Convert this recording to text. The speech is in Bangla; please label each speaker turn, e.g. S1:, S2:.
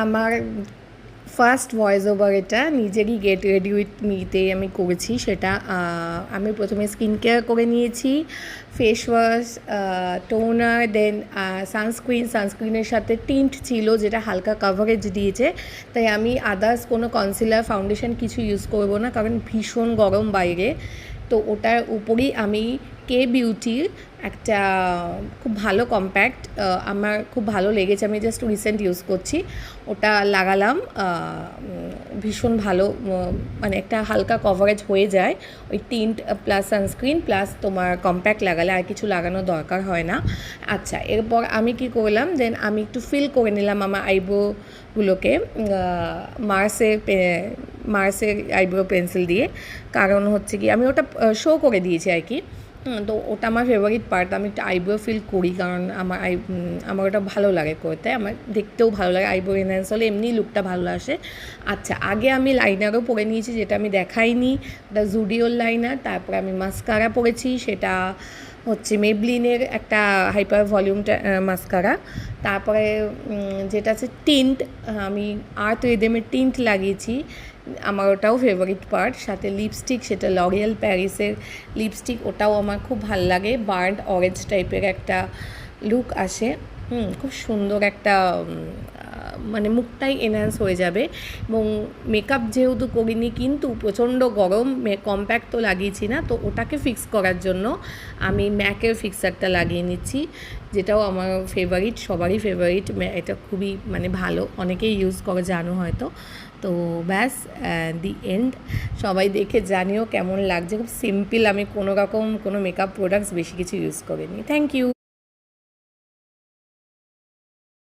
S1: আমার ফার্স্ট ভয়েস ওভার এটা নিজেরই গেট রেডি উইথ মিতেই আমি করেছি। সেটা আমি প্রথমে স্কিন কেয়ার করে নিয়েছি, ফেস ওয়াশ, টোনার, দেন সানস্ক্রিনের সাথে টিন্ট ছিল যেটা হালকা কাভারেজ দিয়েছে। তাই আমি আদার্স কোনো কনসিলার ফাউন্ডেশন কিছু ইউজ করব না, কারণ ভীষণ গরম বাইরে। তো ওটার উপরেই আমি কে বিউটির একটা খুব ভালো কম্প্যাক্ট, আমার খুব ভালো লেগেছে, আমি জাস্ট রিসেন্ট ইউজ করছি, ওটা লাগালাম। ভীষণ ভালো, মানে একটা হালকা কভারেজ হয়ে যায় ওই টিন্ট প্লাস সানস্ক্রিন প্লাস তোমার কম্প্যাক্ট লাগালে, আর কিছু লাগানোর দরকার হয় না। আচ্ছা, এরপর আমি কি করলাম, দেন আমি একটু ফিল করে নিলাম আমার আইব্রোগুলোকে মার্সের আইব্রো পেন্সিল দিয়ে। কারণ হচ্ছে কি আমি ওটা শো করে দিয়েছি আর কি। তো ওটা আমার ফেভারিট পার্ট, আমি একটা আইব্রো ফিল করি, কারণ আমার ওটা ভালো লাগে করতে, আমার দেখতেও ভালো লাগে। আইব্রো এনহ্যান্স হলে এমনি লুকটা ভালো আসে। আচ্ছা, আগে আমি লাইনারও পরে নিয়েছি, যেটা আমি দেখাইনি, ওটা জুডিওর লাইনার। তারপরে আমি মাস্কারা পরেছি, সেটা হচ্ছে মেবলিনের একটা হাইপার ভলিউমটা মাস্কারা। তারপরে যেটা আছে টিন্ট, আমি আর্ট রিদেমের টিন্ট লাগিয়েছি, আমার ওটাও ফেভারিট পার্ট। সাথে লিপস্টিক, সেটা লরিয়াল প্যারিসের লিপস্টিক, ওটাও আমার খুব ভাল লাগে, বার্ন্ড অরেঞ্জ টাইপের একটা লুক আসে। খুব সুন্দর একটা, মানে মুখটাই এনহ্যান্স হয়ে যাবে। এবং মেকআপ যেহেতু করিনি, কিন্তু প্রচণ্ড গরম, কম্প্যাক্ট তো লাগিয়েছি না, তো ওটাকে ফিক্স করার জন্য আমি ম্যাকের ফিক্সারটা লাগিয়ে নিচ্ছি, যেটাও আমার ফেভারিট, সবারই ফেভারিট। এটা খুবই মানে ভালো, অনেকেই ইউজ করে, জানো হয়তো। তো ব্যাস, দি এন্ড। সবাই দেখে জানিও কেমন লাগছে। খুব সিম্পল, আমি কোনো রকম কোনো মেকআপ প্রোডাক্টস বেশি কিছু ইউজ করিনি। Thank you.